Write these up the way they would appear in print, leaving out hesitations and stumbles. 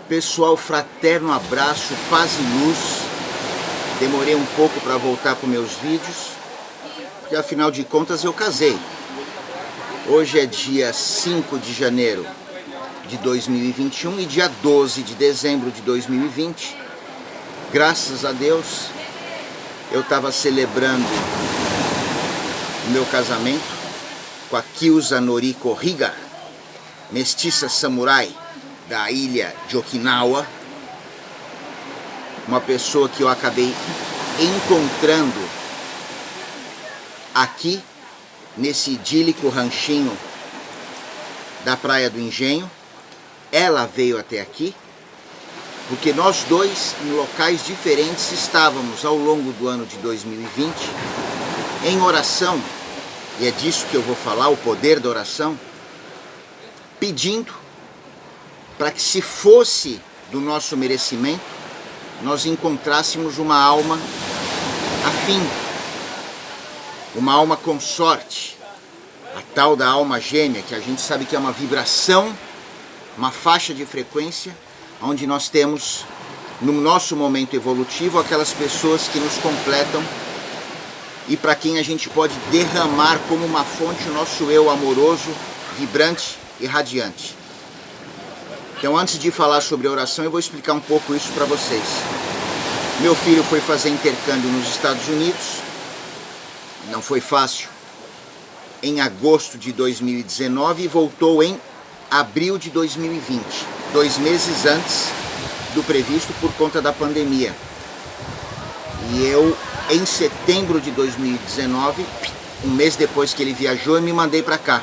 Pessoal, fraterno abraço, paz e luz. Demorei um pouco para voltar com meus vídeos, porque afinal de contas eu casei. Hoje é dia 5 de janeiro de 2021 e dia 12 de dezembro de 2020. Graças a Deus, eu estava celebrando o meu casamento com a Kyusa Noriko Higa, mestiça samurai da ilha de Okinawa, uma pessoa que eu acabei encontrando aqui nesse idílico ranchinho da Praia do Engenho. Ela veio até aqui porque nós dois, em locais diferentes, estávamos ao longo do ano de 2020 em oração, e é disso que eu vou falar, o poder da oração, pedindo para que, se fosse do nosso merecimento, nós encontrássemos uma alma afim, uma alma consorte, a tal da alma gêmea, que a gente sabe que é uma vibração, uma faixa de frequência, onde nós temos, no nosso momento evolutivo, aquelas pessoas que nos completam e para quem a gente pode derramar como uma fonte o nosso eu amoroso, vibrante e radiante. Então, antes de falar sobre a oração, eu vou explicar um pouco isso para vocês. Meu filho foi fazer intercâmbio nos Estados Unidos, não foi fácil, em agosto de 2019 e voltou em abril de 2020, 2 meses antes do previsto por conta da pandemia. E eu, em setembro de 2019, um mês depois que ele viajou, eu me mandei para cá,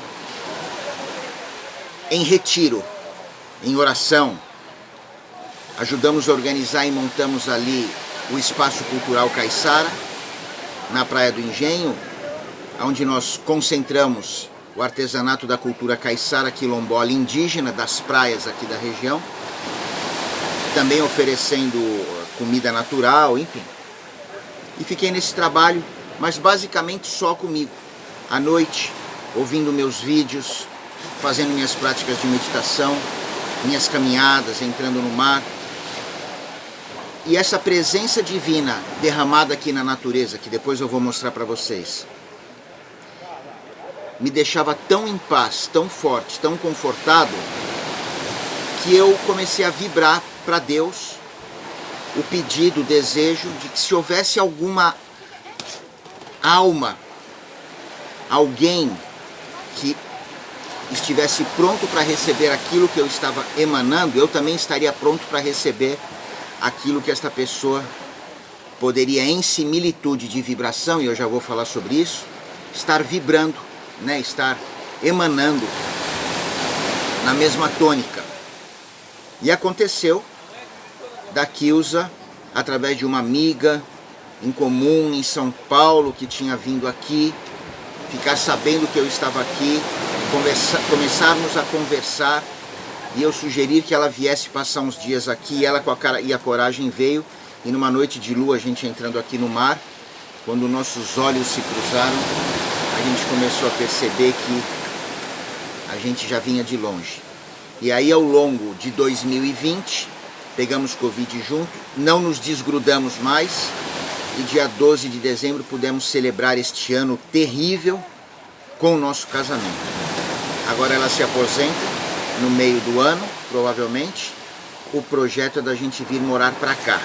em retiro, em oração. Ajudamos a organizar e montamos ali o Espaço Cultural Caiçara, na Praia do Engenho, onde nós concentramos o artesanato da cultura caiçara quilombola indígena das praias aqui da região, também oferecendo comida natural, enfim. E fiquei nesse trabalho, mas basicamente só comigo, à noite, ouvindo meus vídeos, fazendo minhas práticas de meditação, minhas caminhadas, entrando no mar. E essa presença divina derramada aqui na natureza, que depois eu vou mostrar para vocês, me deixava tão em paz, tão forte, tão confortado, que eu comecei a vibrar para Deus o pedido, o desejo de que, se houvesse alguma alma, alguém que estivesse pronto para receber aquilo que eu estava emanando, eu também estaria pronto para receber aquilo que esta pessoa poderia, em similitude de vibração, e eu já vou falar sobre isso, estar vibrando, né, estar emanando na mesma tônica. E aconteceu da Kyusa, através de uma amiga em comum em São Paulo, que tinha vindo aqui, ficar sabendo que eu estava aqui, começarmos a conversar, e eu sugeri que ela viesse passar uns dias aqui, e ela com a cara e a coragem veio, e numa noite de lua, a gente entrando aqui no mar, quando nossos olhos se cruzaram, a gente começou a perceber que a gente já vinha de longe. E aí, ao longo de 2020, pegamos Covid junto, não nos desgrudamos mais, e dia 12 de dezembro pudemos celebrar este ano terrível com o nosso casamento. Agora ela se aposenta no meio do ano, provavelmente. O projeto é da gente vir morar para cá.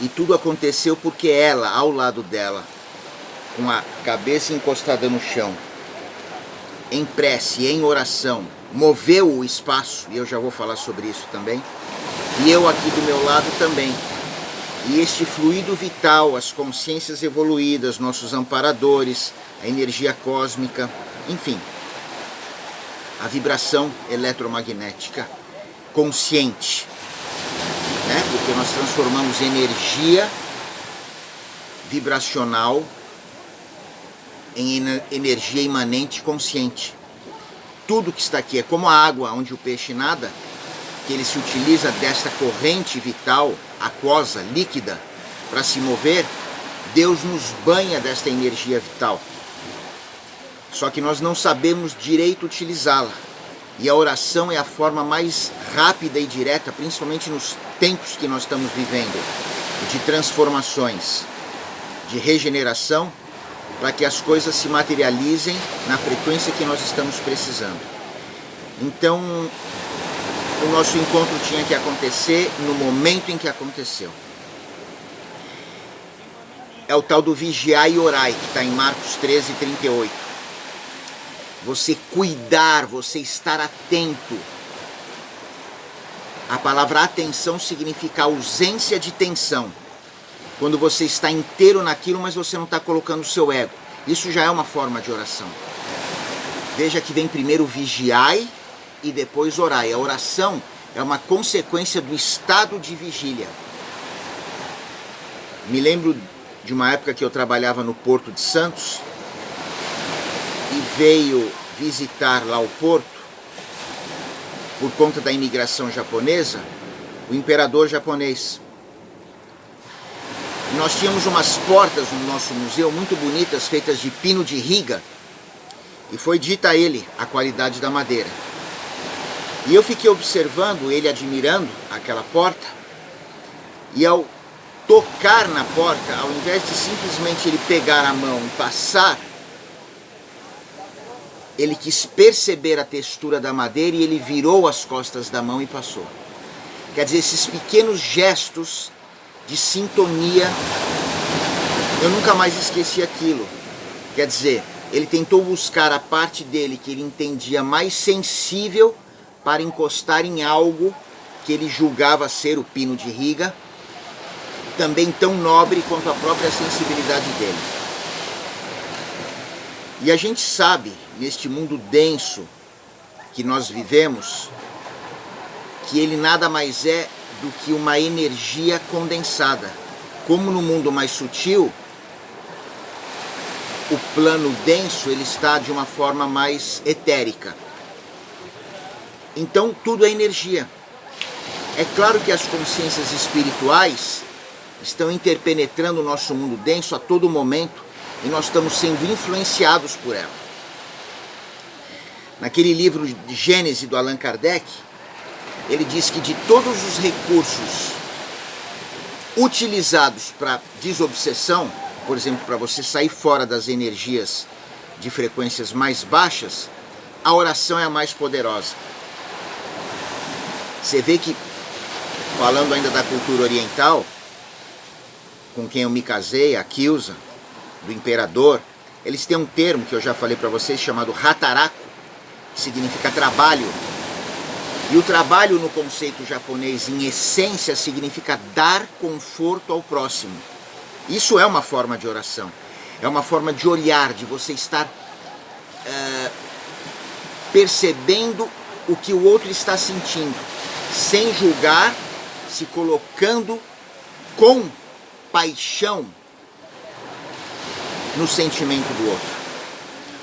E tudo aconteceu porque ela, ao lado dela, com a cabeça encostada no chão, em prece, em oração, moveu o espaço, e eu já vou falar sobre isso também, e eu aqui do meu lado também. E este fluido vital, as consciências evoluídas, nossos amparadores, a energia cósmica, enfim, a vibração eletromagnética consciente, né? Porque nós transformamos energia vibracional em energia imanente consciente. Tudo que está aqui é como a água onde o peixe nada, que ele se utiliza desta corrente vital, aquosa, líquida, para se mover. Deus nos banha desta energia vital. Só que nós não sabemos direito utilizá-la. E a oração é a forma mais rápida e direta, principalmente nos tempos que nós estamos vivendo, de transformações, de regeneração, para que as coisas se materializem na frequência que nós estamos precisando. Então, o nosso encontro tinha que acontecer no momento em que aconteceu. É o tal do vigiar e orai, que está em Marcos 13:38. Você cuidar, você estar atento. A palavra atenção significa ausência de tensão. Quando você está inteiro naquilo, mas você não está colocando o seu ego. Isso já é uma forma de oração. Veja que vem primeiro vigiai e depois orai. A oração é uma consequência do estado de vigília. Me lembro de uma época que eu trabalhava no Porto de Santos e veio visitar lá o porto, por conta da imigração japonesa, o imperador japonês. Nós tínhamos umas portas no nosso museu muito bonitas, feitas de pino de riga, e foi dita a ele a qualidade da madeira. E eu fiquei observando, ele admirando aquela porta, e ao tocar na porta, ao invés de simplesmente ele pegar a mão e passar, ele quis perceber a textura da madeira e ele virou as costas da mão e passou. Quer dizer, esses pequenos gestos de sintonia, eu nunca mais esqueci aquilo. Quer dizer, ele tentou buscar a parte dele que ele entendia mais sensível para encostar em algo que ele julgava ser o pino de riga, também tão nobre quanto a própria sensibilidade dele. E a gente sabe, neste mundo denso que nós vivemos, que ele nada mais é do que uma energia condensada. Como no mundo mais sutil, o plano denso ele está de uma forma mais etérica. Então tudo é energia. É claro que as consciências espirituais estão interpenetrando o nosso mundo denso a todo momento e nós estamos sendo influenciados por ela. Naquele livro de Gênese do Allan Kardec, ele diz que de todos os recursos utilizados para desobsessão, por exemplo, para você sair fora das energias de frequências mais baixas, a oração é a mais poderosa. Você vê que, falando ainda da cultura oriental, com quem eu me casei, a Kyusa, do imperador, eles têm um termo que eu já falei para vocês chamado hataraku, que significa trabalho. E o trabalho no conceito japonês, em essência, significa dar conforto ao próximo. Isso é uma forma de oração. É uma forma de olhar, de você estar percebendo o que o outro está sentindo, sem julgar, se colocando com paixão no sentimento do outro.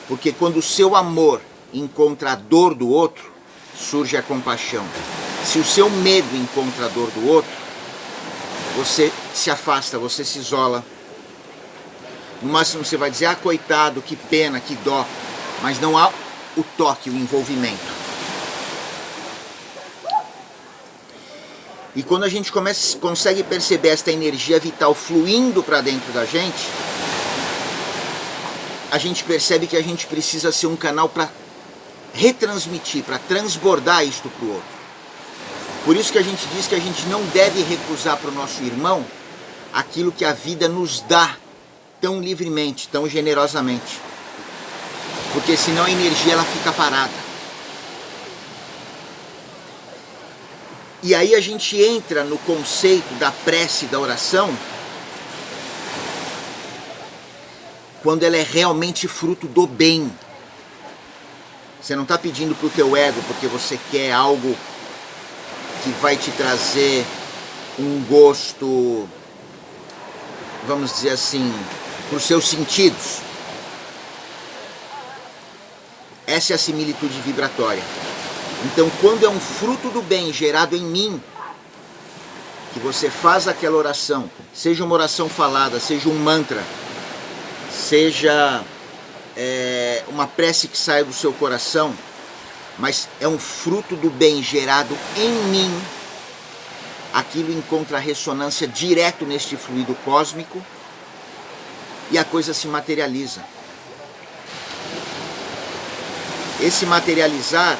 Porque quando o seu amor encontra a dor do outro, surge a compaixão. Se o seu medo encontra a dor do outro, você se afasta, você se isola. No máximo você vai dizer, ah, coitado, que pena, que dó. Mas não há o toque, o envolvimento. E quando a gente consegue perceber esta energia vital fluindo para dentro da gente, a gente percebe que a gente precisa ser um canal para retransmitir, para transbordar isto para o outro. Por isso que a gente diz que a gente não deve recusar para o nosso irmão aquilo que a vida nos dá tão livremente, tão generosamente. Porque senão a energia ela fica parada. E aí a gente entra no conceito da prece, da oração, quando ela é realmente fruto do bem. Você não está pedindo para o teu ego porque você quer algo que vai te trazer um gosto, vamos dizer assim, para os seus sentidos. Essa é a similitude vibratória. Então, quando é um fruto do bem gerado em mim, que você faz aquela oração, seja uma oração falada, seja um mantra, seja uma prece que saia do seu coração, mas é um fruto do bem gerado em mim. Aquilo encontra ressonância direto neste fluido cósmico e a coisa se materializa. Esse materializar,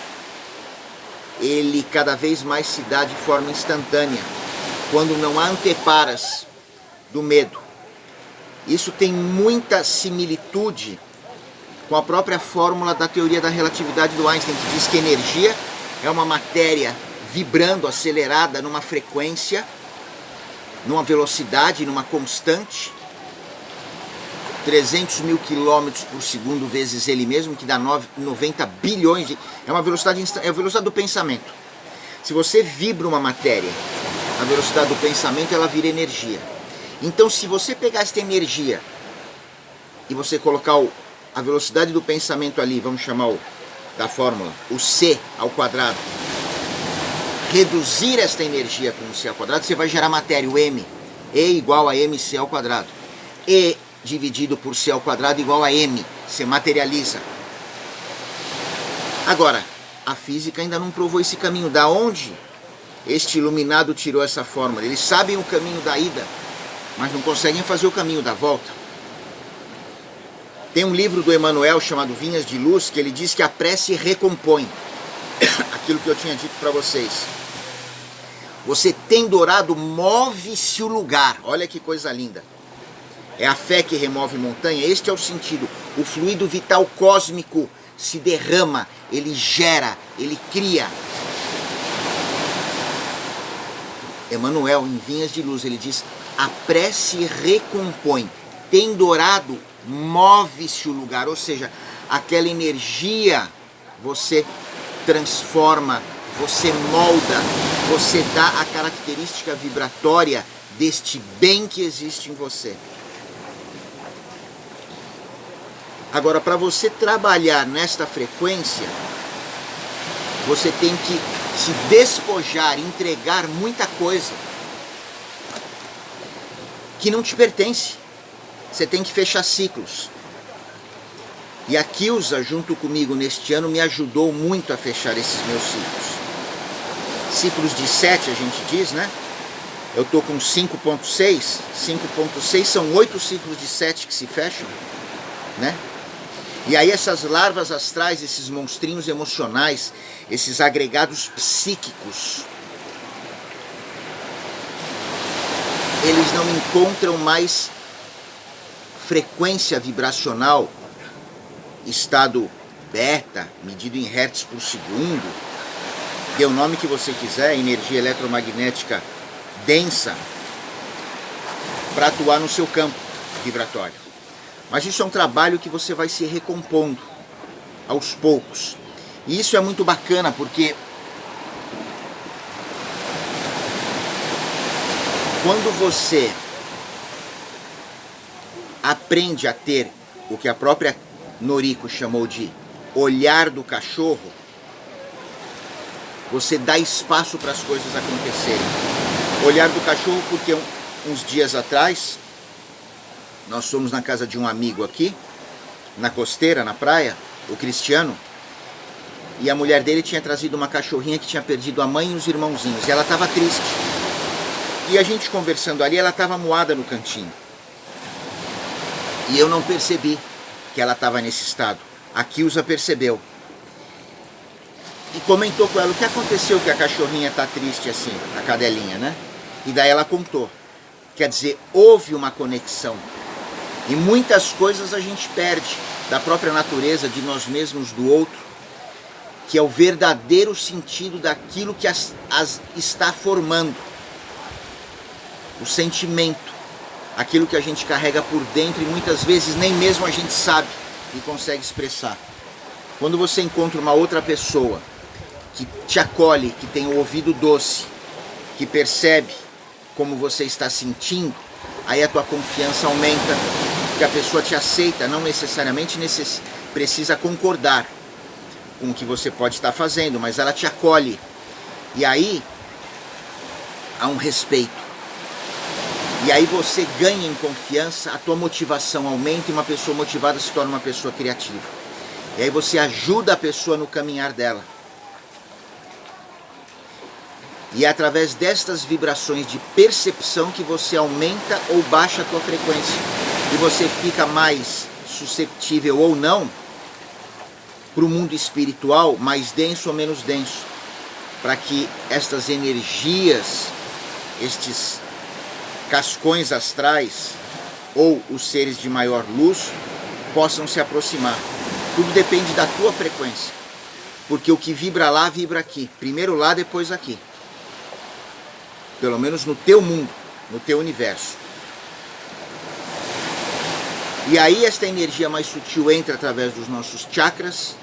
ele cada vez mais se dá de forma instantânea, quando não há anteparas do medo. Isso tem muita similitude com a própria fórmula da teoria da relatividade do Einstein, que diz que energia é uma matéria vibrando, acelerada numa frequência, numa velocidade, numa constante, 300 mil quilômetros por segundo vezes ele mesmo, que dá 90 bilhões de... É uma velocidade, é a velocidade do pensamento. Se você vibra uma matéria, a velocidade do pensamento, ela vira energia. Então, se você pegar esta energia e você colocar a velocidade do pensamento ali, vamos chamar da fórmula, o C ao quadrado, reduzir esta energia com o C ao quadrado, você vai gerar matéria, o M. E igual a MC ao quadrado. E dividido por C ao quadrado igual a M. Você materializa. Agora, a física ainda não provou esse caminho. Da onde este iluminado tirou essa fórmula? Eles sabem o caminho da ida, mas não conseguem fazer o caminho da volta. Tem um livro do Emmanuel chamado Vinhas de Luz, que ele diz que a prece recompõe. Aquilo que eu tinha dito para vocês. Você tem dourado, move-se o lugar. Olha que coisa linda. É a fé que remove montanha. Este é o sentido. O fluido vital cósmico se derrama, ele gera, ele cria. Emmanuel, em Vinhas de Luz, ele diz: a prece recompõe. Tem dourado, move-se o lugar. Ou seja, aquela energia você transforma, você molda, você dá a característica vibratória deste bem que existe em você. Agora, para você trabalhar nesta frequência, você tem que se despojar, entregar muita coisa que não te pertence. Você tem que fechar ciclos. E a Kilsa, junto comigo neste ano, me ajudou muito a fechar esses meus ciclos. Ciclos de 7, a gente diz, né? Eu tô com 5.6. 5.6 são 8 ciclos de 7 que se fecham, né? E aí essas larvas astrais, esses monstrinhos emocionais, esses agregados psíquicos, eles não encontram mais frequência vibracional, estado beta, medido em hertz por segundo, dê o nome que você quiser, energia eletromagnética densa, para atuar no seu campo vibratório. Mas isso é um trabalho que você vai se recompondo aos poucos. E isso é muito bacana, porque quando você aprende a ter o que a própria Noriko chamou de olhar do cachorro, você dá espaço para as coisas acontecerem. Olhar do cachorro porque uns dias atrás nós fomos na casa de um amigo aqui, na costeira, na praia, o Cristiano, e a mulher dele tinha trazido uma cachorrinha que tinha perdido a mãe e os irmãozinhos, e ela estava triste. E a gente conversando ali, ela estava moada no cantinho. E eu não percebi que ela estava nesse estado. A Kilsa percebeu. E comentou com ela o que aconteceu que a cachorrinha está triste assim, a cadelinha, né? E daí ela contou. Quer dizer, houve uma conexão. E muitas coisas a gente perde da própria natureza, de nós mesmos, do outro, que é o verdadeiro sentido daquilo que as está formando. O sentimento, aquilo que a gente carrega por dentro e muitas vezes nem mesmo a gente sabe e consegue expressar. Quando você encontra uma outra pessoa que te acolhe, que tem o ouvido doce, que percebe como você está sentindo, aí a tua confiança aumenta, porque a pessoa te aceita, não necessariamente precisa concordar com o que você pode estar fazendo, mas ela te acolhe. E aí há um respeito. E aí você ganha em confiança, a tua motivação aumenta e uma pessoa motivada se torna uma pessoa criativa. E aí você ajuda a pessoa no caminhar dela. E é através destas vibrações de percepção que você aumenta ou baixa a tua frequência. E você fica mais suscetível ou não para o mundo espiritual, mais denso ou menos denso. Para que estas energias, estes cascões astrais ou os seres de maior luz possam se aproximar. Tudo depende da tua frequência. Porque o que vibra lá, vibra aqui. Primeiro lá, depois aqui. Pelo menos no teu mundo, no teu universo. E aí esta energia mais sutil entra através dos nossos chakras,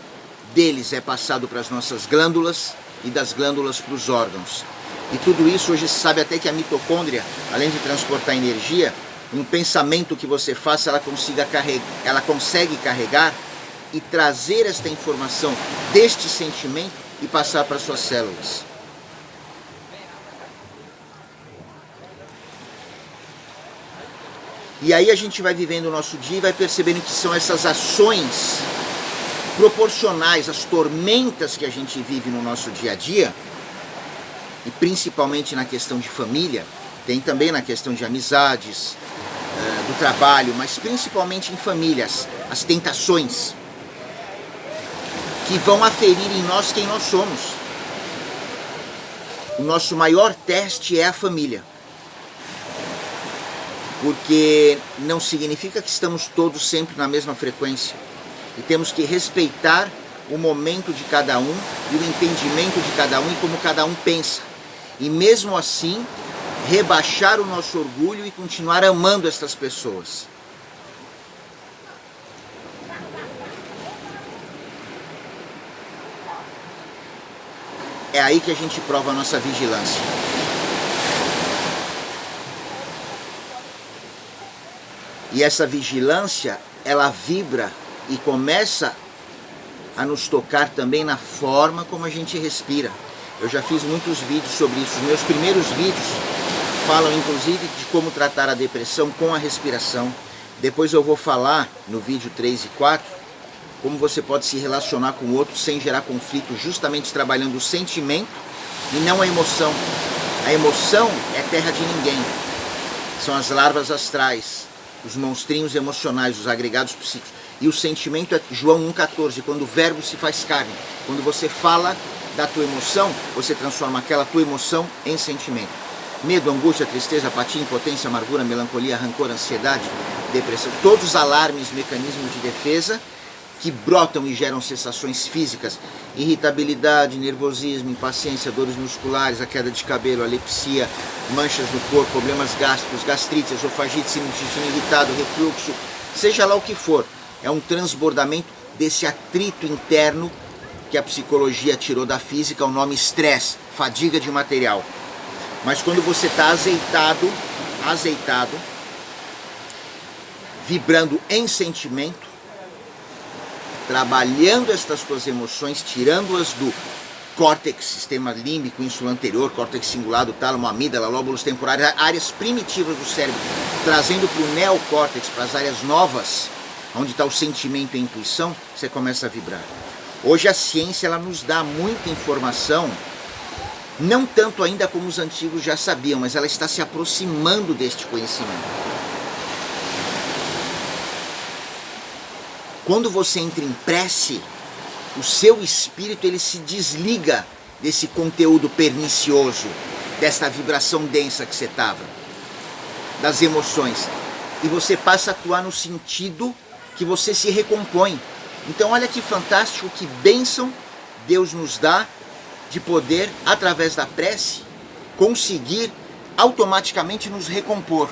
deles é passado para as nossas glândulas e das glândulas para os órgãos. E tudo isso hoje se sabe até que a mitocôndria, além de transportar energia, um pensamento que você faça, ela consegue carregar e trazer esta informação deste sentimento e passar para suas células. E aí a gente vai vivendo o nosso dia e vai percebendo que são essas ações proporcionais às tormentas que a gente vive no nosso dia a dia, e principalmente na questão de família, tem também na questão de amizades, do trabalho, mas principalmente em famílias, as tentações que vão aferir em nós quem nós somos. O nosso maior teste é a família. Porque não significa que estamos todos sempre na mesma frequência. E temos que respeitar o momento de cada um e o entendimento de cada um e como cada um pensa. E mesmo assim, rebaixar o nosso orgulho e continuar amando estas pessoas. É aí que a gente prova a nossa vigilância. E essa vigilância, ela vibra e começa a nos tocar também na forma como a gente respira. Eu já fiz muitos vídeos sobre isso. Os meus primeiros vídeos falam inclusive de como tratar a depressão com a respiração. Depois eu vou falar no vídeo 3 e 4 como você pode se relacionar com o outro sem gerar conflito, justamente trabalhando o sentimento e não a emoção. A emoção é terra de ninguém. São as larvas astrais, os monstrinhos emocionais, os agregados psíquicos. E o sentimento é João 1,14, quando o verbo se faz carne. Quando você fala da tua emoção, você transforma aquela tua emoção em sentimento. Medo, angústia, tristeza, apatia, impotência, amargura, melancolia, rancor, ansiedade, depressão. Todos os alarmes, mecanismos de defesa que brotam e geram sensações físicas. Irritabilidade, nervosismo, impaciência, dores musculares, a queda de cabelo, alepsia, manchas no corpo, problemas gástricos, gastrite, esofagite, sinusite irritado, refluxo, seja lá o que for. É um transbordamento desse atrito interno que a psicologia tirou da física, o nome estresse, fadiga de material. Mas quando você está azeitado, vibrando em sentimento, trabalhando estas tuas emoções, tirando-as do córtex, sistema límbico, ínsula anterior, córtex cingulado, tálamo, amígdala, lóbulos temporários, áreas primitivas do cérebro, trazendo para o neocórtex, para as áreas novas, onde está o sentimento e a intuição, você começa a vibrar. Hoje a ciência ela nos dá muita informação, não tanto ainda como os antigos já sabiam, mas ela está se aproximando deste conhecimento. Quando você entra em prece, o seu espírito ele se desliga desse conteúdo pernicioso, desta vibração densa que você estava, das emoções, e você passa a atuar no sentido que você se recompõe. Então olha que fantástico, que bênção Deus nos dá de poder, através da prece, conseguir automaticamente nos recompor.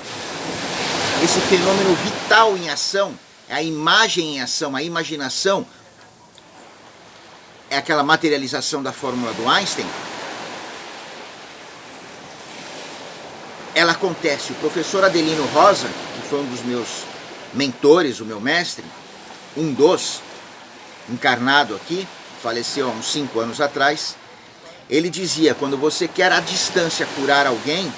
Esse fenômeno vital em ação, a imagem em ação, a imaginação, é aquela materialização da fórmula do Einstein. Ela acontece. O professor Adelino Rosa, que foi um dos meus mentores, o meu mestre, um dos, encarnado aqui, faleceu há uns 5 anos atrás, ele dizia, quando você quer à distância curar alguém,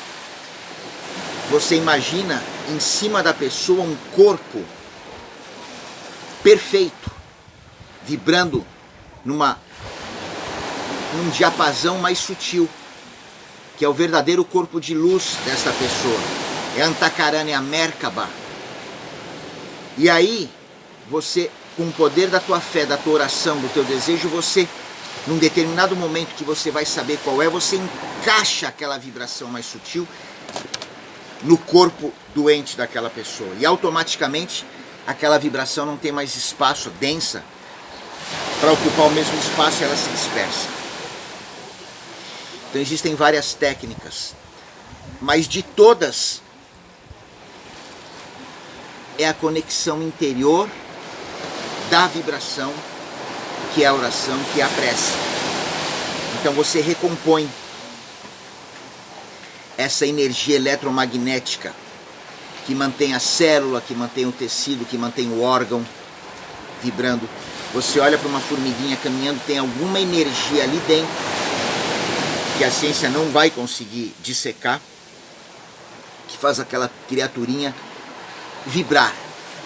você imagina em cima da pessoa um corpo perfeito, vibrando num diapasão mais sutil. que é o verdadeiro corpo de luz desta pessoa. É Antakarana Merkaba. E aí, você, com o poder da tua fé, da tua oração, do teu desejo, você, num determinado momento que você vai saber qual é, você encaixa aquela vibração mais sutil no corpo doente daquela pessoa. E automaticamente, aquela vibração não tem mais espaço densa para ocupar o mesmo espaço e ela se dispersa. Então existem várias técnicas, mas de todas é a conexão interior da vibração, que é a oração, que é a prece. Então você recompõe essa energia eletromagnética que mantém a célula, que mantém o tecido, que mantém o órgão vibrando. Você olha para uma formiguinha caminhando, tem alguma energia ali dentro que a ciência não vai conseguir dissecar, que faz aquela criaturinha vibrar.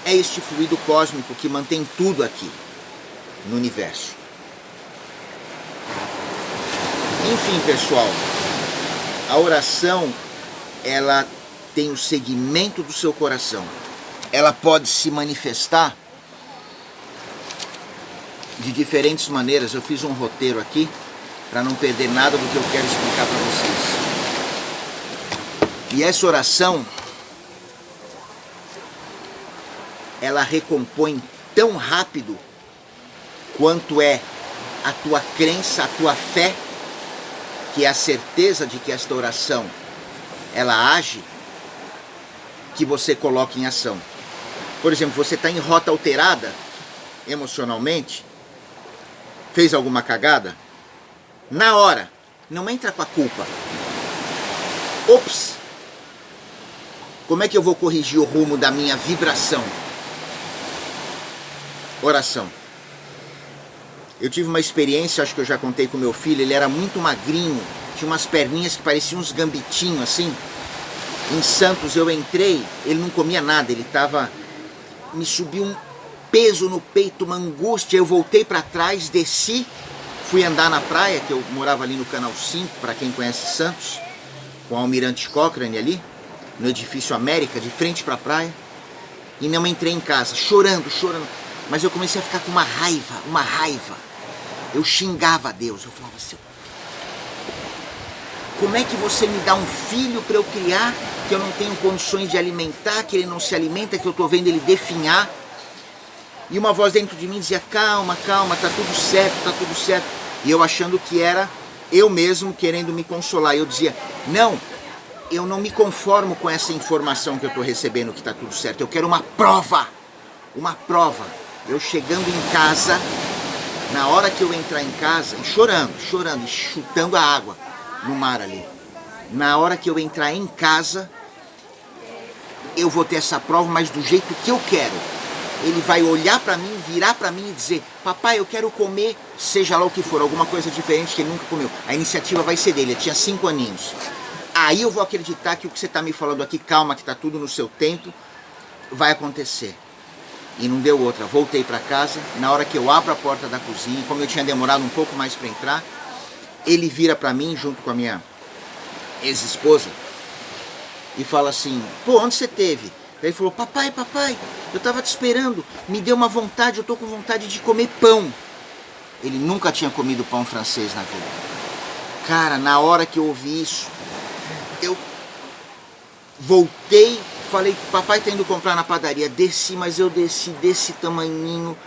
É este fluido cósmico que mantém tudo aqui no universo. Enfim, pessoal, a oração, ela tem o segmento do seu coração. Ela pode se manifestar de diferentes maneiras. Eu fiz um roteiro aqui para não perder nada do que eu quero explicar para vocês. E essa oração, ela recompõe tão rápido quanto é a tua crença, a tua fé, que é a certeza de que esta oração, ela age, que você coloca em ação. Por exemplo, você está em rota alterada, emocionalmente, fez alguma cagada, na hora, não entra com a culpa. Ops! Como é que eu vou corrigir o rumo da minha vibração? Oração. Eu tive uma experiência, acho que eu já contei com meu filho, ele era muito magrinho, tinha umas perninhas que pareciam uns gambitinhos assim. Em Santos eu entrei, ele não comia nada, ele tava... Me subiu um peso no peito, uma angústia, eu voltei para trás, desci, fui andar na praia, que eu morava ali no Canal 5, para quem conhece Santos, com o Almirante Cochrane ali, no edifício América, de frente para a praia, e não entrei em casa, chorando, mas eu comecei a ficar com uma raiva, eu xingava a Deus, eu falava assim, como é que você me dá um filho para eu criar, que eu não tenho condições de alimentar, que ele não se alimenta, que eu estou vendo ele definhar? E uma voz dentro de mim dizia, calma, tá tudo certo. E eu achando que era eu mesmo querendo me consolar. E eu dizia, não, eu não me conformo com essa informação que eu estou recebendo que está tudo certo. Eu quero uma prova. Eu chegando em casa, na hora que eu entrar em casa, e chorando, e chutando a água no mar ali. Na hora que eu entrar em casa, eu vou ter essa prova, mas do jeito que eu quero. Ele vai olhar para mim, virar para mim e dizer, papai, eu quero comer, seja lá o que for, alguma coisa diferente que ele nunca comeu. A iniciativa vai ser dele, ele tinha 5 aninhos. Aí eu vou acreditar que o que você está me falando aqui, calma, que está tudo no seu tempo, vai acontecer. E não deu outra, voltei para casa, na hora que eu abro a porta da cozinha, como eu tinha demorado um pouco mais para entrar, ele vira para mim, junto com a minha ex-esposa, e fala assim, pô, onde você teve? Daí ele falou, papai, eu tava te esperando, me deu uma vontade, eu tô com vontade de comer pão. Ele nunca tinha comido pão francês na vida. Cara, na hora que eu ouvi isso, eu voltei, falei, papai tá indo comprar na padaria, desci, mas eu desci desse tamanhinho,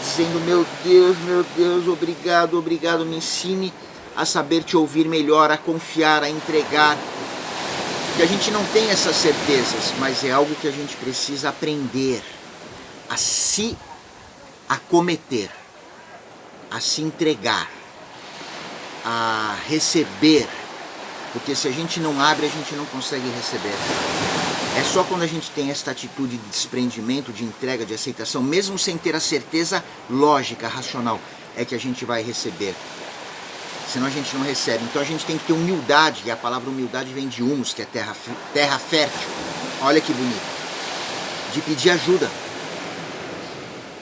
dizendo, meu Deus, obrigado, me ensine a saber te ouvir melhor, a confiar, a entregar. Que a gente não tem essas certezas, mas é algo que a gente precisa aprender a se acometer, a se entregar, a receber, porque se a gente não abre, a gente não consegue receber. É só quando a gente tem esta atitude de desprendimento, de entrega, de aceitação, mesmo sem ter a certeza lógica, racional, é que a gente vai receber. Senão a gente não recebe. Então a gente tem que ter humildade, e a palavra humildade vem de humus, que é terra fértil. Olha que bonito. De pedir ajuda.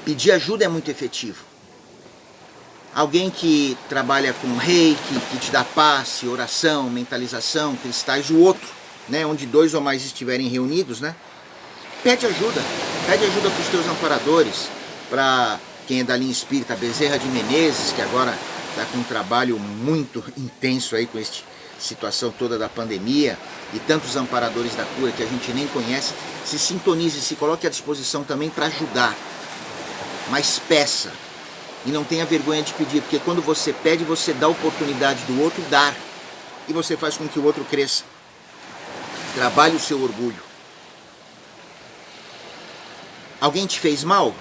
Pedir ajuda é muito efetivo. Alguém que trabalha com reiki, que te dá passe, oração, mentalização, cristais, o outro, né, onde 2 ou mais estiverem reunidos, né, pede ajuda para os teus amparadores, para quem é da linha espírita, Bezerra de Menezes, que agora está com um trabalho muito intenso aí com esta situação toda da pandemia, e tantos amparadores da cura que a gente nem conhece. Se sintonize, se coloque à disposição também para ajudar, mas peça. E não tenha vergonha de pedir, porque quando você pede, você dá a oportunidade do outro dar. E você faz com que o outro cresça. Trabalhe o seu orgulho. Alguém te fez mal?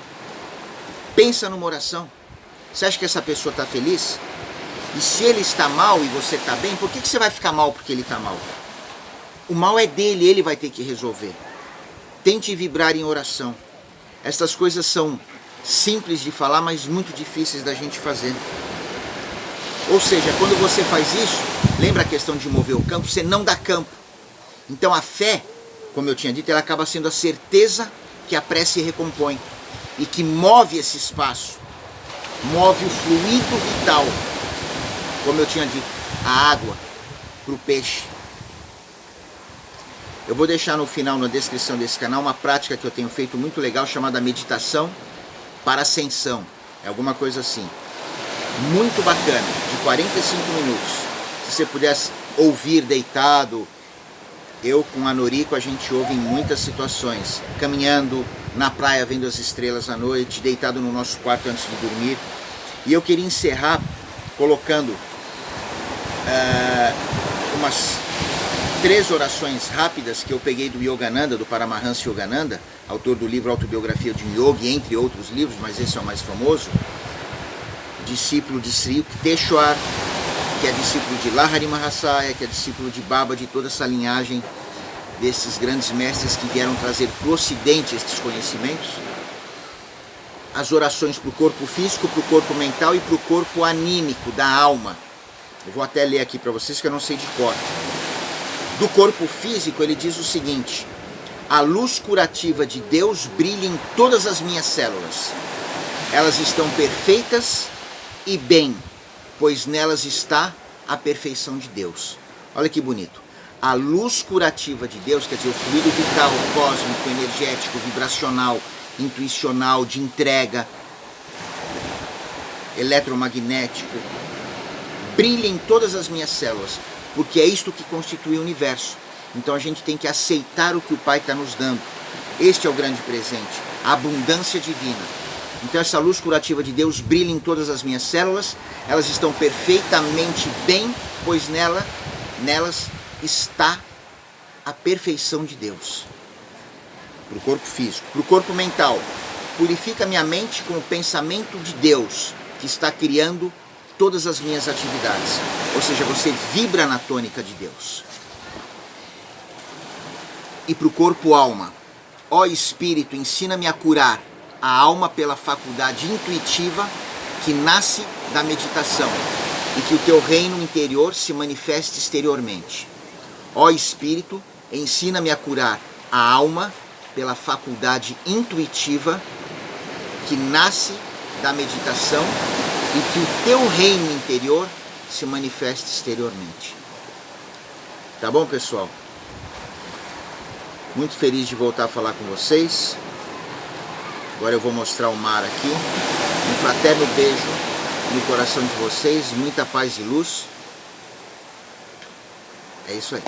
Pensa numa oração. Você acha que essa pessoa está feliz? E se ele está mal e você está bem, por que você vai ficar mal porque ele está mal? O mal é dele, ele vai ter que resolver. Tente vibrar em oração. Essas coisas são simples de falar, mas muito difíceis da gente fazer. Ou seja, quando você faz isso, lembra a questão de mover o campo? Você não dá campo. Então a fé, como eu tinha dito, ela acaba sendo a certeza que a prece recompõe e que move esse espaço, move o fluido vital, como eu tinha dito, a água para o peixe. Eu vou deixar no final, na descrição desse canal, uma prática que eu tenho feito muito legal, chamada meditação para ascensão. É alguma coisa assim. Muito bacana, de 45 minutos. Se você pudesse ouvir deitado, eu com a Noriko, a gente ouve em muitas situações. Caminhando, na praia, vendo as estrelas à noite, deitado no nosso quarto antes de dormir. E eu queria encerrar colocando umas 3 orações rápidas que eu peguei do Yogananda, do Paramahansa Yogananda, autor do livro Autobiografia de um Yogi, entre outros livros, mas esse é o mais famoso, discípulo de Sri Yukteswar, que é discípulo de Lahari Mahasaya, que é discípulo de Baba, de toda essa linhagem desses grandes mestres que vieram trazer para o Ocidente estes conhecimentos. As orações para o corpo físico, para o corpo mental e para o corpo anímico, da alma. Eu vou até ler aqui para vocês que eu não sei de cor. Do corpo físico, ele diz o seguinte: a luz curativa de Deus brilha em todas as minhas células. Elas estão perfeitas e bem, pois nelas está a perfeição de Deus. Olha que bonito. A luz curativa de Deus, quer dizer, o fluido vital, cósmico, energético, vibracional, intuicional, de entrega, eletromagnético, brilha em todas as minhas células, porque é isto que constitui o universo. Então a gente tem que aceitar o que o Pai está nos dando. Este é o grande presente, a abundância divina. Então essa luz curativa de Deus brilha em todas as minhas células, elas estão perfeitamente bem, pois nelas está a perfeição de Deus. Para o corpo físico. Para o corpo mental, purifica minha mente com o pensamento de Deus, que está criando todas as minhas atividades. Ou seja, você vibra na tônica de Deus. E para o corpo alma, ó Espírito, ensina-me a curar a alma pela faculdade intuitiva que nasce da meditação e que o teu reino interior se manifeste exteriormente. Ó Espírito, ensina-me a curar a alma pela faculdade intuitiva que nasce da meditação e que o teu reino interior se manifeste exteriormente. Tá bom, pessoal? Muito feliz de voltar a falar com vocês. Agora eu vou mostrar o mar aqui. Um fraterno beijo no coração de vocês, muita paz e luz. É isso aí.